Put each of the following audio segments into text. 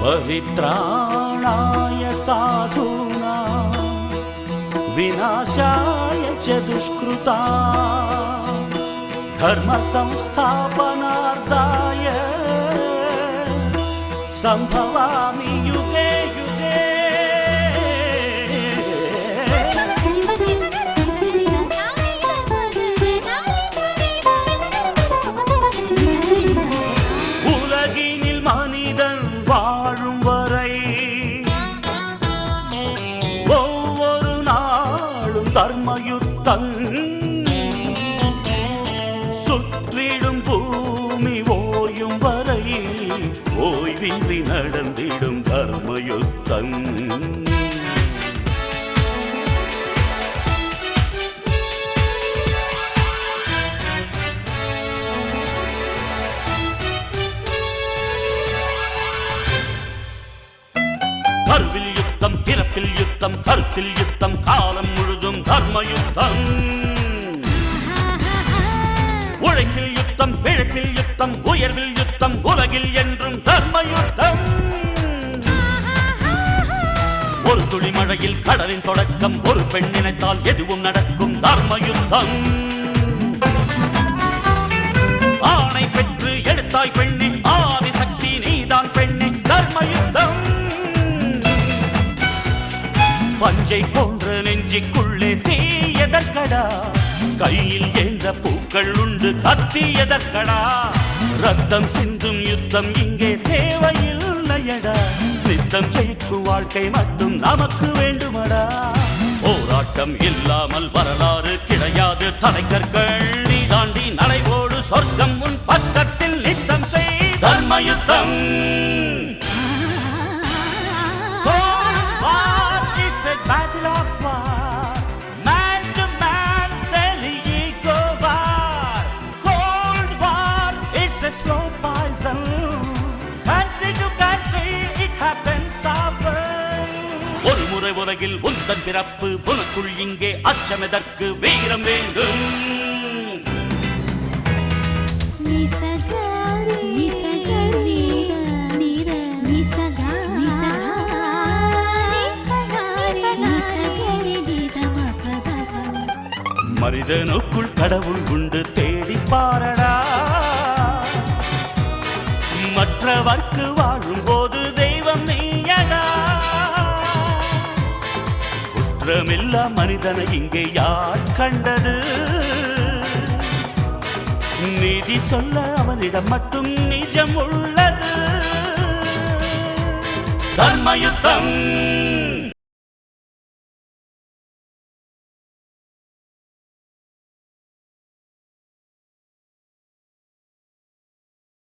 परित्राणाय साधूनां विनाशाय च दुष्कृता धर्म संस्थापनार्थाय संभवामि युगे युगे। உலகினில் மனிதன் வாழும் வரை ஒவ்வொரு நாளும் தர்மயுத்தம் சுற்றிடும் பூமி ஓயும் வரை ஓய்வின்றி நடந்திடும் தர்மயுத்தம்। கருவில் யுத்தம், பிறப்பில் யுத்தம், கருத்தில் யுத்தம், காலம் முழுதும் தர்மயுத்தம்। உழைப்பில் யுத்தம், பிழைப்பில் யுத்தம், உயர்வில் யுத்தம், உலகில் என்றும் தர்மயுத்தம்। ஒரு துளி மழையில் கடலின் தொடக்கம், ஒரு பெண் நினைத்தால் எதுவும் நடக்கும் தர்மயுத்தம்। ஆணை பெற்று எடுத்தாய் பெண்ணே, ஆதி சக்தி நீதான் பெண்ணே, தர்மயுத்தம்। பஞ்சை போன்ற நெஞ்சிக்குள்ளே தீ எதற்கடா, கையில் ஏந்த பூக்கள் உண்டு கத்தி எதற்கடா, ரத்தம் சிந்தும் யுத்தம் இங்கே தேவையில்லையடா, நித்தம் ஜெயிக்கும் வாழ்க்கை மட்டும் நமக்கு வேண்டுமடா। போராட்டம் இல்லாமல் வரலாறு கிடையாது, தலைக்கற்கள் நீ தாண்டி நடைபோடு, சொர்க்கம் உன் பக்கத்தில் நித்தம் செய் தர்மயுத்தம்। Battle of war, man to man, daily ego war, cold war, it's a slow poison, country to country, it happens often। ஒரு முறை உலகில் உந்தன் பிறப்பு, உனக்குள் இங்கே அச்சமெதற்கு, வீரம் வேண்டும்। மனிதனுக்குள் கடவுள் உண்டு, தேடி பாரடா, மற்றவர்க்கு வாழும் போது தெய்வம் நீயடா। குற்றமில்லா மனிதனை இங்கே யார் கண்டது, நீதி சொல்ல அவனிடம் மட்டும் நிஜம் உள்ளது தர்மயுத்தம்।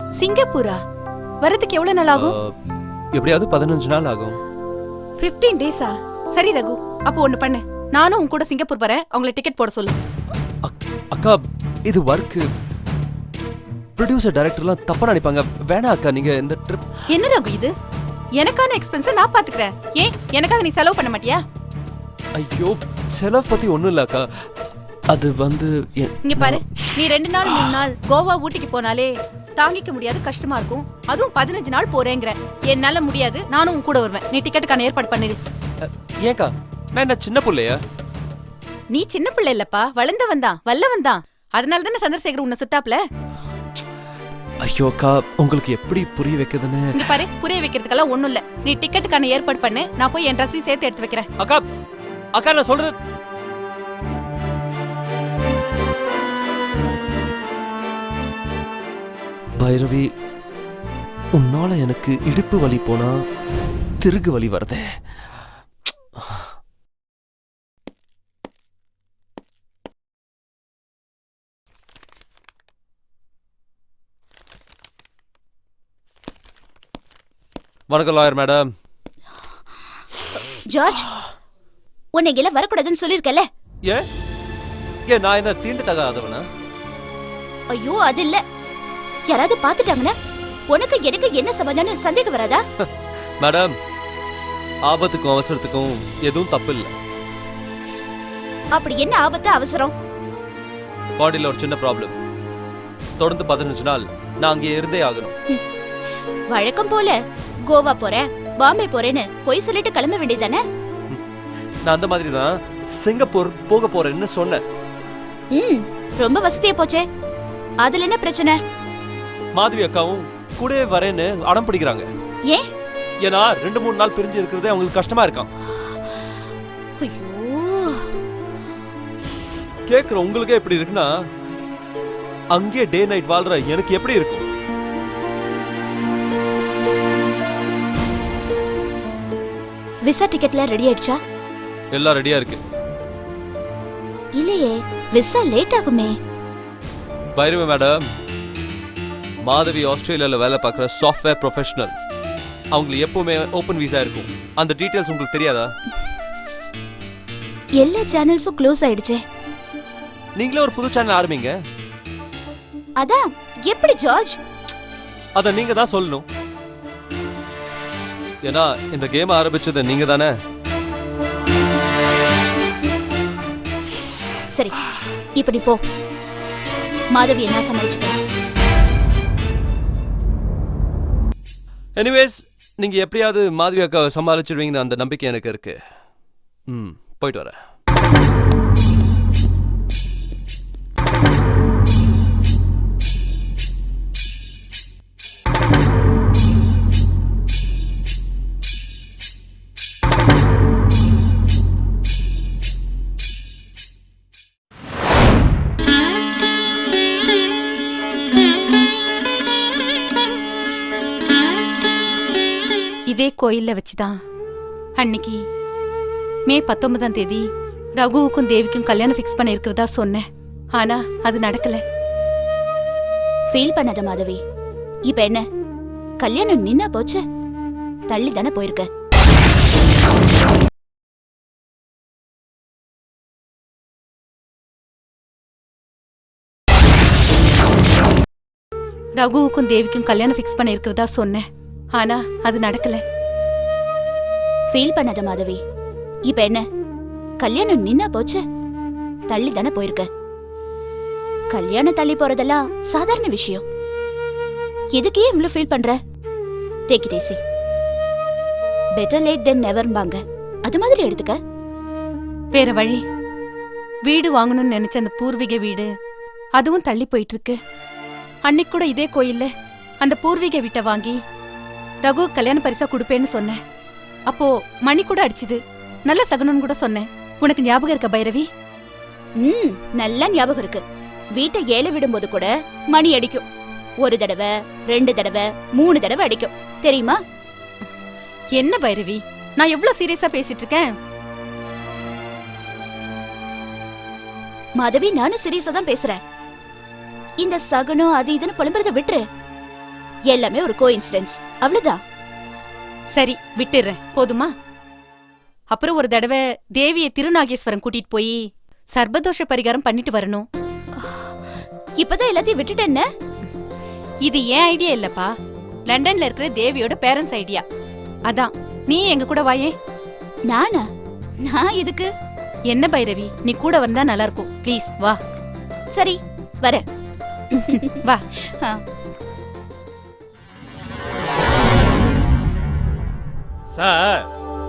சிங்கப்பூரா வரதுக்கு எவ்வளவு நாள் ஆகும்? எப்படியாவது 15 நாள் ஆகும்। 15 டேஸா? சரி ரகு, அப்போ ஒண்ணு பண்ணு, நானும் உன் கூட சிங்கப்பூர் வரேன், அவங்களை டிக்கெட் போட சொல்லு। அக்கா இது வர்க், ப்ரொடியூசர் டைரக்டர்லாம் தப்பா நினைப்பாங்க, வேணா அக்கா நீங்க இந்த ட்ரிப்। என்ன ரகு இது? எனக்கான எக்ஸ்பென்ஸ் நான் பாத்துக்கிறேன், ஏன் எனக்காக நீ செலவு பண்ண மாட்டியா? ஐயோ செலவு பத்தி ஒண்ணும் இல்ல அக்கா, அது வந்து இங்க பாரு, நீ 2 நாள் 3 நாள் கோவா ஊட்டிக்கு போனாலே தாங்கிக்க முடியாது, கஷ்டமா இருக்கும், அதுவும் 15 நாள் போறேங்கிற, என்னால முடியாது, நானும் உன் கூட வருவேன், நீ டிக்கெட்டுக்கான ஏற்பாடு பண்ணிடு। ஏக்கா நான் என்ன சின்ன பிள்ளையா? நீ சின்ன பிள்ளை இல்லப்பா, வளர்ந்தவன் தான், வல்லவன் தான், அதனால தானே சந்திரசேகர் உன்னை சுட்டாப்ல। ஐயோ அக்கா உங்களுக்கு எப்படி புரிய வைக்கிறதுன்னு। இங்க பாரு, புரிய வைக்கிறதுக்கெல்லாம் ஒண்ணும் இல்ல, நீ டிக்கெட்டுக்கான ஏற்பாடு பண்ணு, நான் போய் என் ட்ரெஸ்ஸையும் சேர்த்து எடுத்து வைக்கிறேன்। அக்கா அக்கா நான் சொல்றது, பைரவி உன்னால எனக்கு இடுப்பு வலி போனா திருகு வலி வருதே। வணக்கம் லாயர் மேடம்। ஜார்ஜ், உன்னை இங்கெல்லாம் வரக்கூடாதுன்னு சொல்லிருக்கல? ஏன் நான் என்ன தீண்டு தகாதவனா? ஐயோ அது இல்ல, யாராவது பாத்துட்டாங்கன்னா உனக்கு எனக்கு என்ன சம்பந்தம்னு சந்தேகம் வராதா? மேடம் ஆபத்துக்கும் அவசரத்துக்கும் எதுவும் தப்பு இல்ல। அப்படி என்ன ஆபத்து அவசரம்? பாடியில ஒரு சின்ன ப்ராப்ளம், தொடர்ந்து 15 நாள் நான் அங்கே இருந்தே ஆகணும்। வழக்கம் போல கோவா போறேன் பாம்பே போறேன்னு பொய் சொல்லிட்டு கிளம்ப வேண்டியதானே? நான் அந்த மாதிரி தான் சிங்கப்பூர் போக போறேன்னு சொன்னேன். ரொம்ப வசதியா போச்சே. அதுல என்ன பிரச்சனை? மாதவி அக்காவும் கூடவே வரேன்னு அடம் பிடிக்கிறாங்க. ஏன்? ஏன்னா 2-3 நாள் பிரிஞ்சு இருக்கிறதே அவங்களுக்கு கஷ்டமா இருக்கான். ஐயோ, கேக்குற உங்களுக்கே எப்படி இருக்குன்னா அங்கே டே நைட் வாழ்ற எனக்கு எப்படி இருக்கும்? விசா டிக்கெட்ல ரெடி ஆயிடுச்சா? எல்லாம் ரெடியா இருக்கு. இல்லையே, விசா லேட் ஆகுமே. பைரவி மேடம், மாதவி ஆஸ்திரேலியால வேலை பார்க்குற சாஃப்ட்வேர் ப்ரொஃபஷனல். அவங்களுக்கு எப்பவுமே ஓப்பன் விசா இருக்கும். அந்த டீடைல்ஸ் உங்களுக்கு தெரியாதா? எல்லா சேனல்ஸும் க்ளோஸ் ஆயிடுச்சே. நீங்களே ஒரு புது சேனல் ஆரம்பிங்க. அதான் எப்படி ஜார்ஜ்? அத நீங்க தான் சொல்லணும். ஏன்னா இந்த கேம் ஆரம்பிச்சது நீங்க தானே. சரி, இப்படி போ. மாதவி என்ன சமாளிச்சுக்கோ. எனிவேஸ், நீங்க எப்படியாவது மாதவி அக்காவை சமாளிச்சிடுவீங்கன்னு அந்த நம்பிக்கை எனக்கு இருக்கு. போயிட்டு வரேன். இதே கோயில்ல வச்சுதான் அன்னைக்கு மே 19ஆம் தேதி ரகுவுக்கும் தேவிக்கும் கல்யாணம் ஃபிக்ஸ் பண்ண இருக்கிறதா சொன்னேன். ஆனா அது நடக்கல. ஃபீல் பண்ணாத மாதவி. இப்ப என்ன, கல்யாணம் நின்னா போச்சு, தள்ளி தானே போயிருக்க. ரகுவுக்கும் தேவிக்கும் கல்யாணம் ஃபிக்ஸ் பண்ண இருக்கிறதா சொன்னேன். ஆனா அது நடக்கல. ஃபீல் பண்ணாத மாதவி. இப்ப என்ன, கல்யாணம் நின்னா போச்சு, தள்ளி தானே போயிருக்க. கல்யாணம் தள்ளி போறதெல்லாம் சாதாரண விஷயம். எதுக்கே இவ்வளவு ஃபீல் பண்ற? Take it easy. Better late than நெவர்பாங்க. அது மாதிரி எடுத்துக்க. வேற வழி. வீடு வாங்கணும்னு நினைச்ச அந்த பூர்வீக வீடு அதுவும் தள்ளி போயிட்டு இருக்கு. அன்னைக்கு கூட இதே கோயில்ல அந்த பூர்வீக வீட்டை வாங்கி ரகு கல்யாண பரிசா கொடுப்பேன்னு சொன்னேன். அப்போ மணி கூட அடிச்சுது. நல்ல சகுனம்னு கூட சொன்னேன். உனக்கு ஞாபகம் இருக்க பைரவி? நல்லா ஞாபகம் இருக்கு. வீட்டை ஏல விடும்போது கூட மணி அடிக்கும். 1 தடவை 2 தடவை 3 தடவை அடிக்கும், தெரியுமா? என்ன பைரவி, நான் எவ்வளவு சீரியஸா பேசிட்டு இருக்கேன். மாதவி, நானும் சீரியஸா தான் பேசுறேன். இந்த சகுனம் அது இதுன்னு புலம்புறத விட்டுரு. எல்லாமே ஒரு கோஇன்சிடென்ஸ், அவ்வளவுதான். சரி, விட்டுறேன், போதுமா? அப்புறம் ஒரு தடவை தேவியை திருநாகேஸ்வரம் கூட்டிட்டு போய் சர்பதோஷ பரிகாரம் பண்ணிட்டு வரணும். இப்பதான் எல்லாத்தையும் விட்டுட்டேன்ன. இது ஏன் ஐடியா இல்லப்பா, லண்டன்ல இருக்கிற தேவியோட பேரண்ட்ஸ் ஐடியா. அதான் நீ எங்க கூட வாயே. நானா? நான் இதுக்கு? என்ன பைரவி, நீ கூட வந்தா நல்லா இருக்கும். ப்ளீஸ் வா. சரி, வரேன். வா. சார்,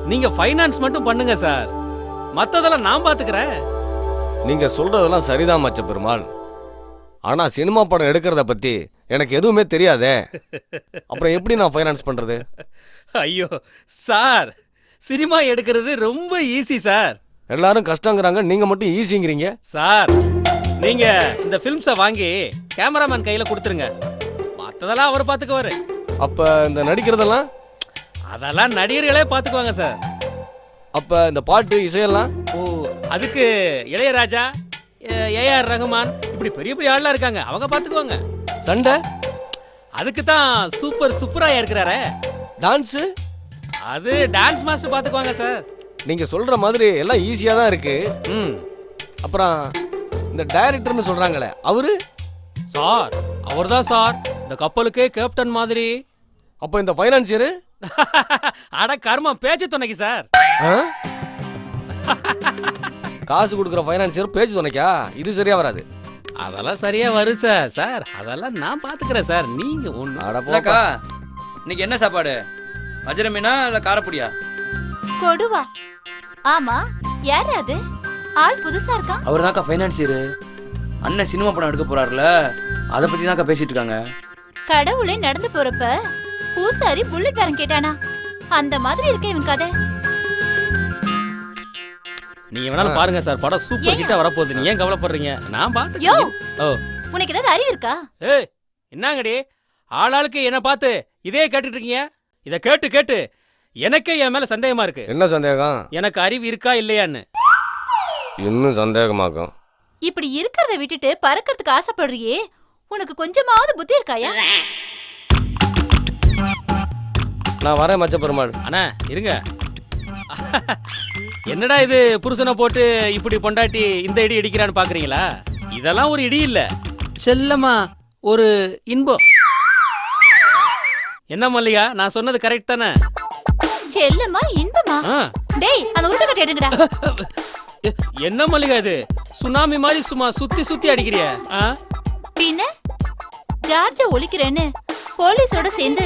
நீங்க ஃபைனான்ஸ் மட்டும் பண்ணுங்க சார், மத்ததெல்லாம் நான் பாத்துக்கிறேன். நீங்க சொல்றதெல்லாம் சரிதான் மச்ச பெருமாள். ஆனா சினிமா படம் எடுக்கிறத பத்தி எனக்கு எதுவுமே தெரியாதே. அப்புறம் எப்படி நான் ஃபைனான்ஸ் பண்றது? ஐயோ சார், சினிமா எடுக்கிறது ரொம்ப ஈஸி சார். எல்லாரும் கஷ்டங்கிறாங்க, நீங்க மட்டும் ஈஸிங்கிறீங்க. சார், நீங்க இந்த ஃபிலிம்ஸை வாங்கி கேமராமேன் கையில கொடுத்துருங்க, மத்ததெல்லாம் அவர் பாத்துக்குவாரு. அப்ப இந்த நடிக்கிறதெல்லாம்? அதெல்லாம் நடிகர்களே பாத்துக்குவாங்க சார். அப்ப இந்த பாட்டு இசையெல்லாம்? ஓ, அதுக்கு இளையராஜா, ஏஆர் ரஹ்மான் இப்படி பெரிய பெரிய ஆள்லாம் இருக்காங்க, அவங்க பாத்துக்குவாங்க. சண்டை? அதுக்கு தான் சூப்பர் சூப்பராயா இருக்கிறாரே. டான்ஸ்? அது டான்ஸ் மாஸ்டர் பாத்துக்குவாங்க சார். நீங்க சொல்ற மாதிரி எல்லாம் ஈஸியா தான் இருக்கு. அப்புறம் இந்த டைரக்டர்னு சொல்றாங்களே, அவரு? சார், அவர்தான் சார் இந்த கப்பலுக்கே கேப்டன் மாதிரி. அப்ப இந்த ஃபைனான்சியரு? அட கர்மம், பேச்சு துணைக்கு சார். காசு கொடுக்குற ஃபைனான்சியர் பேச்சு துணைக்கா? இது சரியா வராது. அதெல்லாம் சரியா வரும் சார். சார், அதெல்லாம் நான் பாத்துக்கிறேன் சார், நீங்க ஒண்ணு. அக்கா, இன்னைக்கு என்ன சாப்பாடு? வஜ்ர மீனா இல்ல காரப்பொடியா? கொடுவா. ஆமா, யார் அது? ஆள் புதுசா இருக்கா? அவர் தான்க்கா ஃபைனான்சியரு. அண்ணன் சினிமா படம் எடுக்க போறாருல, அதை பத்தி தான்க்கா பேசிட்டு இருக்காங்க. கடவுளே நடந்து போறப்ப பூசாரி புல்லட் வேற கேட்டானா? அந்த மாதிரி இருக்க இவன் கதை. நீங்க வேணாலும் பாருங்க சார், படம் சூப்பர் ஹிட்டா வரப்போகுது. நீ ஏன் கவலைப்படுறீங்க? நான் யோ, பாத்துக்கிறேன். ஓ, உனக்கு ஏதாவது அறிவு இருக்கா? ஏய் என்னங்கடி ஆளாளுக்கு என்ன பார்த்து இதே கேட்டுட்டு இருக்கீங்க? இத கேட்டு கேட்டு எனக்கே என் மேல சந்தேகமா இருக்கு. என்ன சந்தேகம்? எனக்கு அறிவு இருக்கா இல்லையான்னு. இன்னும் சந்தேகமாக்கும். இப்படி இருக்கிறத விட்டுட்டு பறக்கிறதுக்கு ஆசைப்படுறியே, உனக்கு கொஞ்சமாவது புத்தி இருக்காயா? நான் வரேன் மச்ச பெருமாள். அண்ணா இருங்க. என்னடா இது, புருஷனை போட்டு இப்படி பொண்டாட்டி இந்த இடி இடிக்கிறான்னு பாக்குறீங்களா? இதெல்லாம் ஒரு இடி இல்ல, செல்லமா ஒரு இன்பம். என்ன மல்லிகா, நான் சொன்னது கரெக்ட் தானே? செல்லமா இன்பமா? ஆ. டேய், அந்த உருளைக்கட்டை எடுங்கடா. என்ன மல்லிகா இது, சுனாமி மாதிரி சும்மா சுத்தி சுத்தி அடிக்கிறிய? பின்ன ஜார்ஜ ஒழிக்கிறேன்னு போலீஸோட சேர்ந்து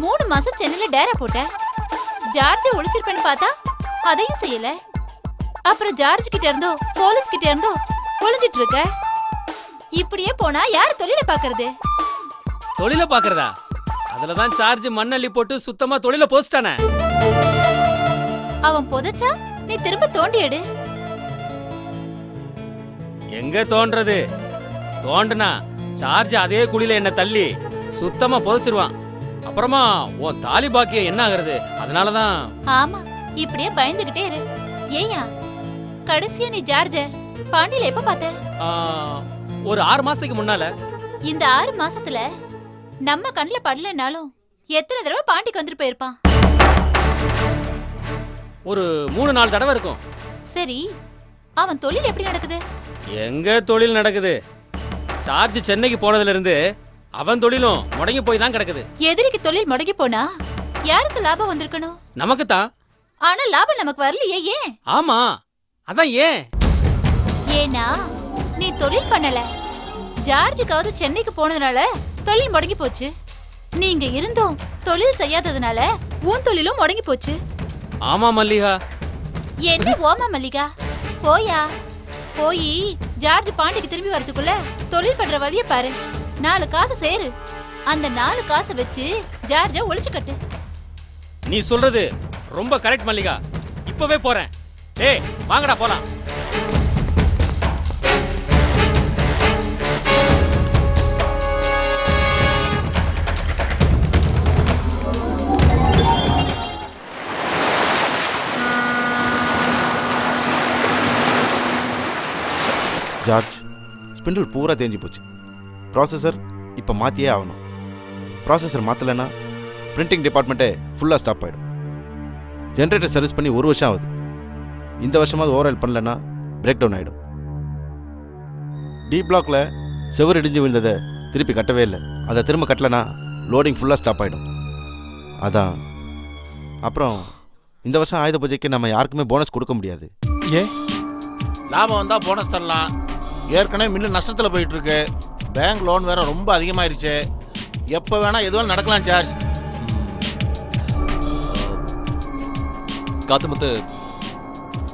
3 மாசம் சென்னையில டேரா போட்ட. ஜார்ஜ ஒழிச்சிருப்பேன்னு பார்த்தா அதையும் செய்யல. அப்புறம் ஜார்ஜ் கிட்ட இருந்தோ போலீஸ் கிட்ட இருந்தோ ஒளிஞ்சிட்டு இருக்க. இப்படியே போனா யார் தொழில பாக்குறது? தொழில பாக்குறதா? அதுலதான் சார்ஜ் மண்ணள்ளி போட்டு சுத்தமா தொழில போஸ்டானே. அவன் புதைச்சா நீ திரும்ப தோண்டி எடு. எங்க தோன்றது? தோண்டுனா சார்ஜ் அதே குழியில என்ன தள்ளி சுத்தமா புதைச்சிருவான். அப்புறமா உன் தாலி பாக்கியம் என்ன ஆகுறது? அதனாலதான். ஆமா, இப்படியே பயந்துகிட்டே இரு. ஏயா, கடைசியா நீ ஜார்ஜ பாண்டியில எப்ப பார்த்த? ஒரு 6 மாசத்துக்கு முன்னால. இந்த 6 மாசத்துல நம்ம கண்ணுல படலனாலும் எத்தனை தடவை பாண்டிக்கு வந்துட்டு போயிருப்பான்? ஒரு 3-4 தடவை இருக்கும். சரி, அவன் தொழில் எப்படி நடக்குது? எங்க தொழில் நடக்குது? சார்ஜ் சென்னைக்கு போனதுல இருந்து அவன் தொழிலும் முடங்கி போய் தான் கிடக்குது. எதிரிக்கு தொழில் முடங்கி போனா யாருக்கு லாபம் வந்திருக்கணும்? நமக்கு தான். ஆனா லாபம் நமக்கு வரலையே, ஏன்? ஆமா, அதான் ஏன். ஏன்னா நீ தொழில் பண்ணல. ஜார்ஜுக்காவது சென்னைக்கு போனதுனால தொழில் முடங்கி போச்சு. நீங்க இருந்தும் தொழில் செய்யாததுனால உன் தொழிலும் முடங்கி போச்சு. ஆமா மல்லிகா. என்ன ஓமா மல்லிகா? போயா, போய் ஜார்ஜ் பாண்டிக்கு திரும்பி வரதுக்குள்ள தொழில் பண்ற வழிய பாரு. 4 காசு சேரு. அந்த 4 காசை வச்சு ஜார்ஜ ஒளிச்சு கட்டு. நீ சொல்றது ரொம்ப கரெக்ட் மல்லிகா. இப்பவே போறேன். டேய் வாங்கடா போலாம். ஜார்ஜ், ஸ்பிண்டில் பூரா தேஞ்சு போச்சு. ப்ராசஸர் இப்போ மாற்றியே ஆகணும். ப்ராசஸர் மாற்றலைன்னா பிரிண்டிங் டிபார்ட்மெண்ட்டே ஃபுல்லாக ஸ்டாப் ஆகிடும். ஜென்ரேட்டர் சர்வீஸ் பண்ணி 1 வருஷம் ஆகுது. இந்த வருஷமாவது ஓவரால் பண்ணலன்னா பிரேக் டவுன் ஆகிடும். டி பிளாக்ல செவர் இடிஞ்சு விழுந்ததை திருப்பி கட்டவே இல்லை. அதை திரும்ப கட்டலைன்னா லோடிங் ஃபுல்லாக ஸ்டாப் ஆகிடும். அதான். அப்புறம் இந்த வருஷம் ஆயுத பூஜைக்கு நம்ம யாருக்குமே போனஸ் கொடுக்க முடியாது. ஏன்? லாபம் வந்தால் போனஸ் தரலாம். ஏற்கனவே மில்லு நஷ்டத்தில் போயிட்டு இருக்கு. பேங்க் லோன் வேற ரொம்ப அதிகமாயிருச்சு. எப்போ வேணா எதுவும் நடக்கலாம் சார்ஜ். காத்துமுத்து,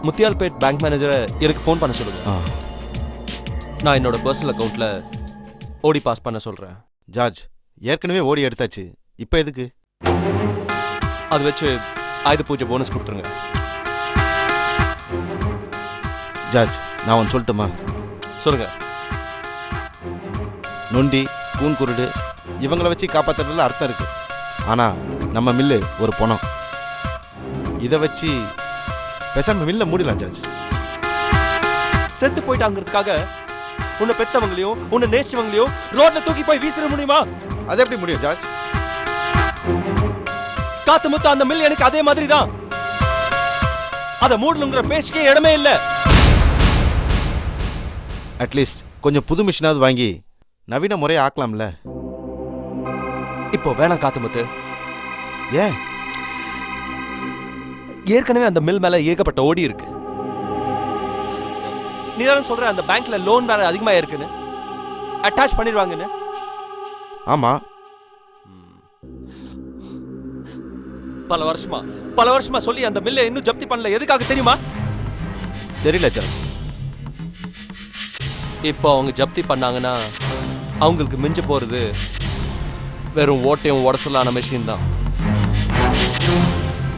முத்தியால்பேட் பேங்க் மேனேஜரை எனக்கு ஃபோன் பண்ண சொல்லுங்க. நான் என்னோட பர்சனல் அக்கௌண்ட்ல ஓடி பாஸ் பண்ண சொல்றேன். ஜார்ஜ், ஏற்கனவே ஓடி எடுத்தாச்சு. இப்போ எதுக்கு? அது வச்சு ஆயுத பூஜை போனஸ் கொடுத்துருங்க. ஜார்ஜ், நான் ஒன்று சொல்லட்டுமா? சொல்லுங்க. நொண்டி, கூன் குருடு இவங்களை வச்சு காப்பாற்றுறதுல அர்த்தம் இருக்கு. ஆனால் நம்ம மில்லு ஒரு பணம். இதை வச்சு பேசாம மில்ல மூடிடலாம் ஜார்ஜ். செத்து போயிட்டாங்கிறதுக்காக உன்னை பெத்தவங்களையும் உன்னை நேசிச்சவங்களையும் ரோட்ல தூக்கி போய் வீசிட முடியுமா? அது எப்படி முடியும் ஜார்ஜ்? காத்துமுத்து, அந்த மில் எனக்கு அதே மாதிரி தான். அதை மூடணுங்கிற பேச்சுக்கே இடமே இல்லை. அட்லீஸ்ட் கொஞ்சம் புது மிஷினாவது வாங்கி நவீன முறையை ஆக்கலாம்ல. இப்போ வேணாம் காத்துமுத்து. ஏன்? ஏற்கனவே அந்த மில் மேல ஏகப்பட்ட ஓடி இருக்கு. நீ தான் சொல்ற அந்த பேங்க்ல லோன் வேற அதிகமா இருக்குன்னு, அட்டாச் பண்ணிடுவாங்கன்னு. ஆமா. பல வருஷமா சொல்லி அந்த மில்லை இன்னும் ஜப்தி பண்ணல. எதுக்காக தெரியுமா? தெரியல ஜார்ஜ். இப்போ அவங்க ஜப்தி பண்ணாங்கன்னா அவங்களுக்கு மிஞ்ச போறது வெறும் ஓட்டையும் உடசலான மெஷின் தான்.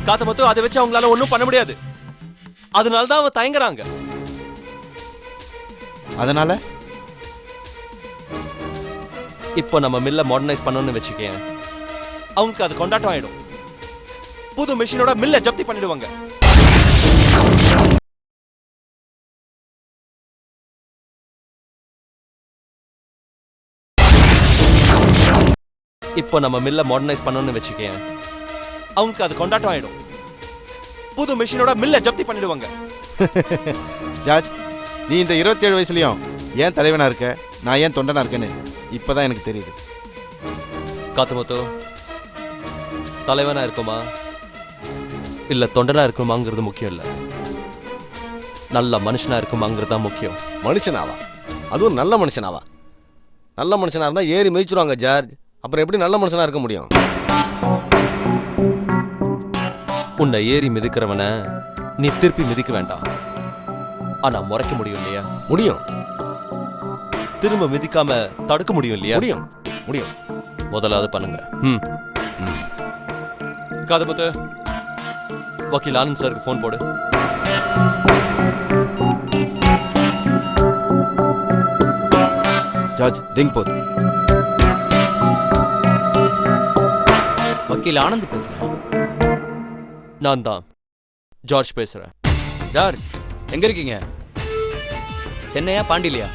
காத்த மொத்தம் அதை வச்சு அவங்களால ஒன்றும் பண்ண முடியாது. அதனால தான் அவங்க தயங்குறாங்க. அதனால இப்போ நம்ம மில்லை மாடர்னைஸ் பண்ணணும்னு வச்சுக்கேன், அவங்களுக்கு அது கொண்டாட்டம் ஆயிடும். புது மெஷினோட மில்லை ஜப்தி பண்ணிடுவாங்க. இப்போ நம்ம மில்லை மாடர்னைஸ் பண்ணணும்னு வச்சுக்கேன், அவங்களுக்கு அது கொண்டாட்டம் ஆயிடும். புது மெஷினோட மில்லை ஜப்தி பண்ணிடுவாங்க. ஜார்ஜ், நீ இந்த 27 வயசுலயும் ஏன் தலைவனா இருக்க, நான் ஏன் தொண்டனா இருக்கேன்னு இப்பதான் எனக்கு தெரியுது. காத்துமுத்து, தலைவனா இருக்குமா இல்ல தொண்டனா இருக்குமாங்கிறது முக்கியம் இல்ல, நல்ல மனுஷனா இருக்குமாங்கிறது தான் முக்கியம். மனுஷனாவா? அதுவும் நல்ல மனுஷனாவா? நல்ல மனுஷனா இருந்தா ஏறி மிதிச்சிருவாங்க ஜார்ஜ். அப்புறம் எப்படி நல்ல மனுஷனா இருக்க முடியும்? உன்னை ஏறி மிதிக்கிறவன நீ திருப்பி மிதிக்க வேண்டாம், ஆனா முறைக்க முடியும் இல்லையா? முடியும். திரும்ப மிதிக்காம தடுக்க முடியும் இல்லையா? முடியும் முடியும். முதலாவது பண்ணுங்க. காதபுத்து, வக்கீல் ஆனந்த் சாருக்கு ஃபோன் போடு. ஜார்ஜ், ரிங் போது. வக்கீல் ஆனந்த் பேசுறேன். நான் தான் ஜார்ஜ் பேசுறேன். ஜார்ஜ், எங்க இருக்கீங்க? சென்னையா பாண்டியிலையா?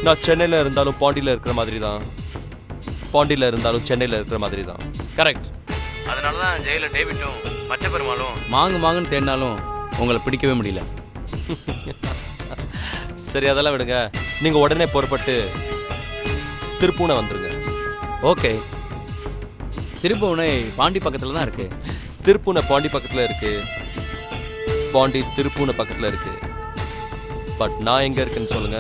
நான் சென்னையில் இருந்தாலும் பாண்டியில் இருக்கிற மாதிரி தான், பாண்டியில் இருந்தாலும் சென்னையில் இருக்கிற மாதிரி தான். கரெக்ட். அதனால தான் ஜெயில டேவிட்டும் மச்ச பெருமாளும் மாங்குன்னு தேடினாலும் உங்களை பிடிக்கவே முடியல. சரி, அதெல்லாம் விடுங்க. நீங்கள் உடனே புறப்பட்டு திருப்பூனை வந்துருங்க. ஓகே. திருப்பூனை பாண்டி பக்கத்தில் தான் இருக்கு. திருப்பூனை பாண்டி பக்கத்தில் இருக்கு, பாண்டி திருப்பூனை பக்கத்தில் இருக்கு. பட் நான் எங்கே இருக்குன்னு சொல்லுங்க.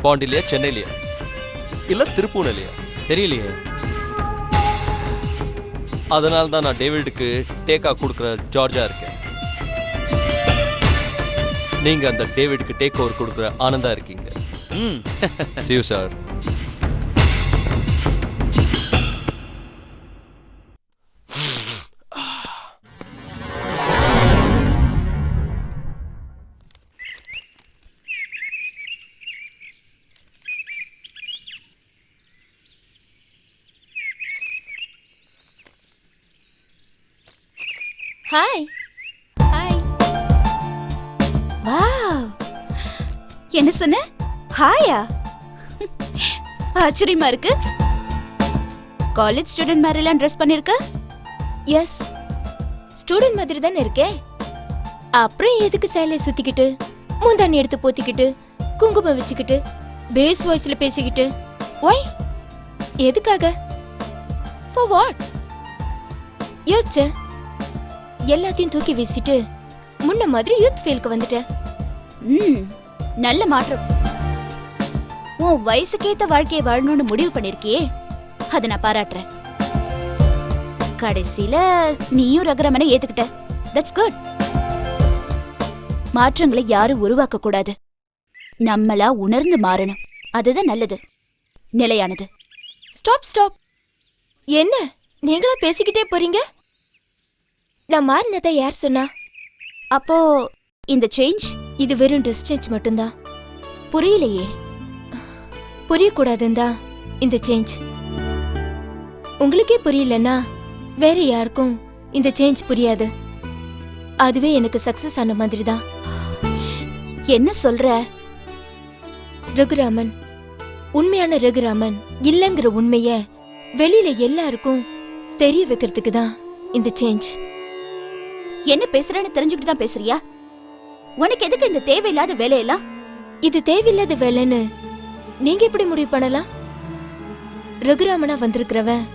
பாண்டிலையா, சென்னையிலையா, இல்லை திருப்பூனிலையா? தெரியலையே. அதனால தான் நான் டேவிடுக்கு டேக்கா கொடுக்குற ஜார்ஜா இருக்கேன். நீங்க அந்த டேவிடுக்கு டேக் ஓவர் கொடுக்குற ஆனந்தா இருக்கீங்க. See you, sir. Hi. Hi. Wow. என்ன சொன்ன? ஹாயா? ஆச்சரியமா இருக்கு. காலேஜ் ஸ்டூடெண்ட் மாதிரிலாம் ட்ரெஸ் பண்ணிருக்க? எஸ், ஸ்டூடெண்ட் மாதிரி தானே இருக்கேன். அப்புறம் எதுக்கு சேலையை சுத்திக்கிட்டு, முந்தானி எடுத்து போத்திக்கிட்டு, குங்குமம் வச்சுக்கிட்டு, பேஸ் வாய்ஸ்ல பேசிக்கிட்டு? ஒய்? எதுக்காக? For what? யோசிச்ச. எல்லாத்தையும் தூக்கி வீசிட்டு முன்ன மாதிரி யூத் ஃபீல்க்கு வந்துட்டேன். நல்ல மாற்றம். உன் வயசுக்கேத்த வாழ்க்கையை வாழணும்னு முடிவு பண்ணிருக்கியே, அதை நான் பாராட்டுறேன். கடைசியில நீயும் ரகுராமனை ஏத்துக்கிட்ட. That's good. மாற்றங்களை யாரும் உருவாக்க கூடாது, நம்மளா உணர்ந்து மாறணும். அதுதான் நல்லது, நிலையானது. Stop stop. என்ன நீங்களா பேசிக்கிட்டே போறீங்க? நான் மாறினதை யார் சொன்னா? அப்போ இந்த சேஞ்ச்? இது வெறும் ட்ரெஸ் சேஞ்ச் மட்டும்தான். புரியலையே. புரியக்கூடாதுந்தா இந்த சேஞ்ச். உங்களுக்கே புரியலன்னா வேற யாருக்கும் இந்த சேஞ்ச் புரியாது. அதுவே எனக்கு சக்சஸ் ஆன மாதிரி தான். என்ன சொல்ற? ரகுராமன் உண்மையான ரகுராமன் இல்லங்கிற உண்மைய வெளியில எல்லாருக்கும் தெரிய வைக்கிறதுக்கு தான் இந்த சேஞ்ச். என்ன பேசுறேன்னு தெரிஞ்சுக்கிட்டு தான் பேசுறியா? உனக்கு எதுக்கு இந்த தேவையில்லாத வேலையெல்லாம்? இது தேவையில்லாத வேலைன்னு நீங்க எப்படி முடிவு பண்ணலாம்? ரகுராமனா வந்திருக்கிறவன்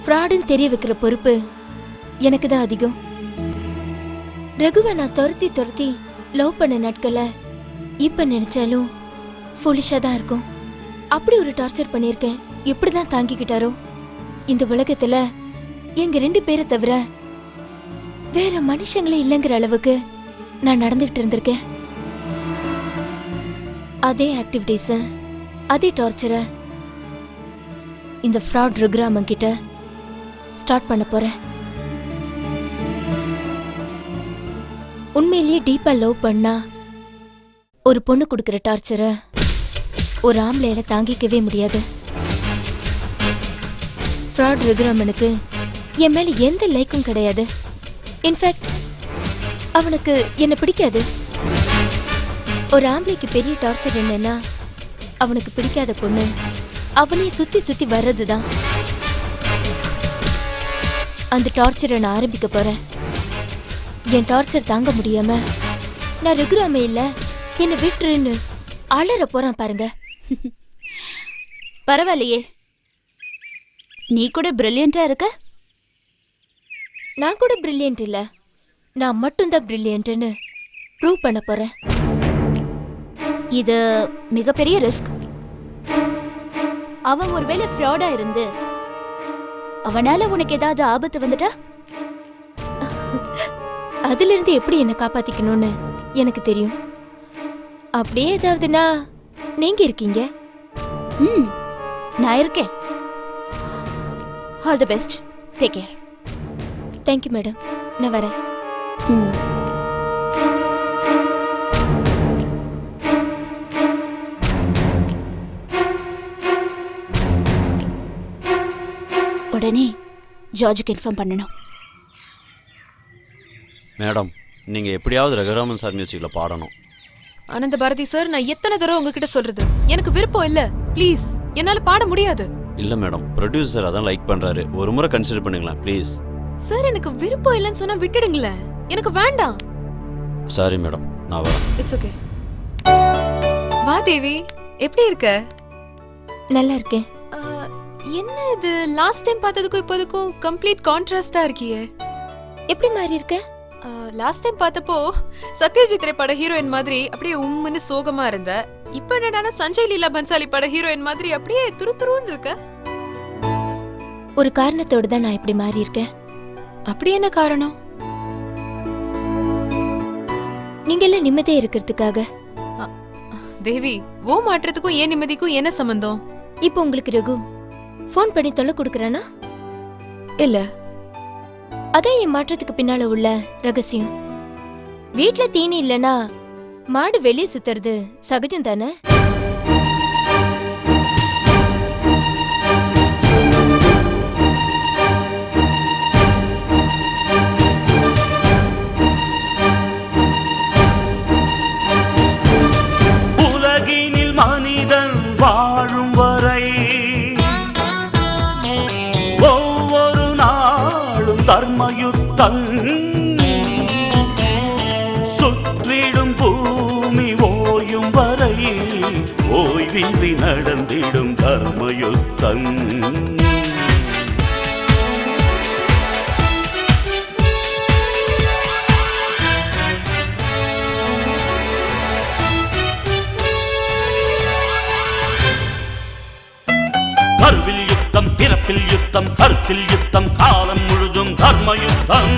ஃப்ராடுன்னு தெரிய வைக்கிற பொறுப்பு எனக்கு தான் அதிகம். ரகுவை நான் துரத்தி லவ் பண்ண நாட்களை இப்ப நினைச்சாலும் ஃபுலிஷா தான் இருக்கும். அப்படி ஒரு டார்ச்சர் பண்ணியிருக்கேன். எப்படிதான் தாங்கிக்கிட்டாரோ? இந்த உலகத்துல எங்க 2 பேரை தவிர வேற மனுஷங்களே இல்லைங்கிற அளவுக்கு நான் நடந்துகிட்டு இருந்திருக்கேன். அதே ஆக்டிவிட்டிஸ், அதே டார்ச்சரை இந்த ஃப்ராட் ரகுராமன் கிட்ட ஸ்டார்ட் பண்ண போறேன். உண்மையிலேயே டீப்பா லவ் பண்ணா ஒரு பொண்ணு கொடுக்கிற டார்ச்சரை ஒரு ஆம்பளையில தாங்கிக்கவே முடியாது. ஃப்ராட் ரகுராமனுக்கு என் மேல எந்த லைக்கும் கிடையாது. இன்ஃபேக்ட் அவனுக்கு என்ன பிடிக்காது. ஒரு ஆம்பளைக்கு பெரிய டார்ச்சர் என்னன்னா அவனுக்கு பிடிக்காத பொண்ணு அவனையே சுத்தி சுத்தி வர்றதுதான். அந்த டார்ச்சரை நான் ஆரம்பிக்க போறேன். என் டார்ச்சர் தாங்க முடியாம நான் ரகுராமே இல்ல என்னை விட்டுருன்னு அலற போறான் பாருங்க. பரவாயில்லையே, நீ கூட பிரில்லியண்டா இருக்க. நான் கூட பிரில்லியன்ட் இல்ல, நான் மட்டும்தான் பிரில்லியன்ட்னு ப்ரூவ் பண்ண போறேன். இது மிகப்பெரிய ரிஸ்க். அவன் ஒருவேளை ஃப்ராடா இருந்து அவனால உனக்கு ஏதாவது ஆபத்து வந்துட்டா அதுல இருந்து எப்படி என்ன காப்பாத்திக்கணும்னு எனக்கு தெரியும். அப்படியே ஏதாவதுனா நீங்க இருக்கீங்க. நான் இருக்கேன். All the best. Take care. Thank you madam, நான் வரேன். உடனே ஜார்ஜுக்கு இன்ஃபார்ம் பண்ணணும். மேடம், நீங்கள் எப்படியாவது ரகுராமன் சார் மியூசிக்கில் பாடணும். ஆனந்த பாரதி சார், நான் எத்தனை தடவை உங்ககிட்ட சொல்றது, எனக்கு விருப்பம் இல்ல. ப்ளீஸ், என்னால பாட முடியாது. இல்லை மேடம், ப்ரொடியூசர் அதான் லைக் பண்ணுறாரு. ஒரு முறை கன்சிடர் பண்ணுங்களேன் ப்ளீஸ். சார், எனக்கு விருப்பம் இல்லைன்னு சொன்னா விட்டுடுங்களேன். எனக்கு வேண்டாம். சாரி மேடம், நான் வரேன். It's okay. வா தேவி, எப்படி இருக்க? நல்லா இருக்கேன். என்ன இது, லாஸ்ட் டைம் பார்த்ததுக்கும் இப்போதுக்கும் கம்ப்ளீட் கான்ட்ராஸ்டா இருக்கியே. எப்படி மாறி இருக்க? லாஸ்ட் டைம் பார்த்தப்போ சத்யஜித் ரே பட ஹீரோயின் மாதிரி அப்படியே உம்முன்னு சோகமா இருந்த. இப்போ என்னடானா சஞ்சய் லீலா பன்சாலி பட ஹீரோயின் மாதிரி அப்படியே துருதுருன்னு இருக்க. ஒரு காரணத்தோட தான் நான் இப்படி மாறி இருக்கேன். அப்படி என்ன காரணம்? நீங்க எல்லாம் நிம்மதியா இருக்கிறதுக்காக. தேவி, ஓ மாற்றத்துக்கும் ஏன் நிம்மதிக்கும் என்ன சம்பந்தம்? இப்போ உங்களுக்கு ரகு ஃபோன் பண்ணி தொல்லை கொடுக்கறானா? இல்ல. அதான் என் மாற்றத்துக்கு பின்னால உள்ள ரகசியம். வீட்ல தீனி இல்லனா மாடு வெளியே சுத்துறது சகஜம் தானே? உலகினில் மனிதன் வாழும் வரை ஒவ்வொரு நாளும் தர்மயுத்தம், சுற்றிடும் பூமி ஓயும் வரை ஓய்வின்றி நடந்திடும் தர்மயுத்தம். கருவில் யுத்தம், பிறப்பில் யுத்தம், கருத்தில் யுத்தம், காலம் முழுதும் தர்மயுத்தம்.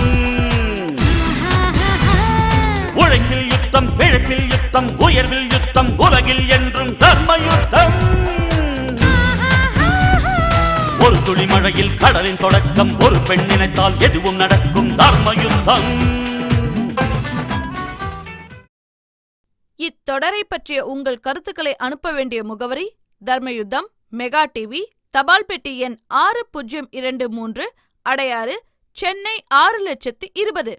உழைப்பில் யுத்தம், பிழைப்பில் யுத்தம், உயர்வில் யுத்தம், உலகில் என்றும் தர்மயுத்தம். ஒரு துளி மழையில் கடலின் தொடக்கம், ஒரு பெண் நினைத்தால் எதுவும் நடக்கும் தர்மயுத்தம். இத்தொடரை பற்றிய உங்கள் கருத்துக்களை அனுப்ப வேண்டிய முகவரி தர்மயுத்தம், மெகா டிவி, தபால் பெட்டி எண் 6023, அடையாறு, சென்னை 602020.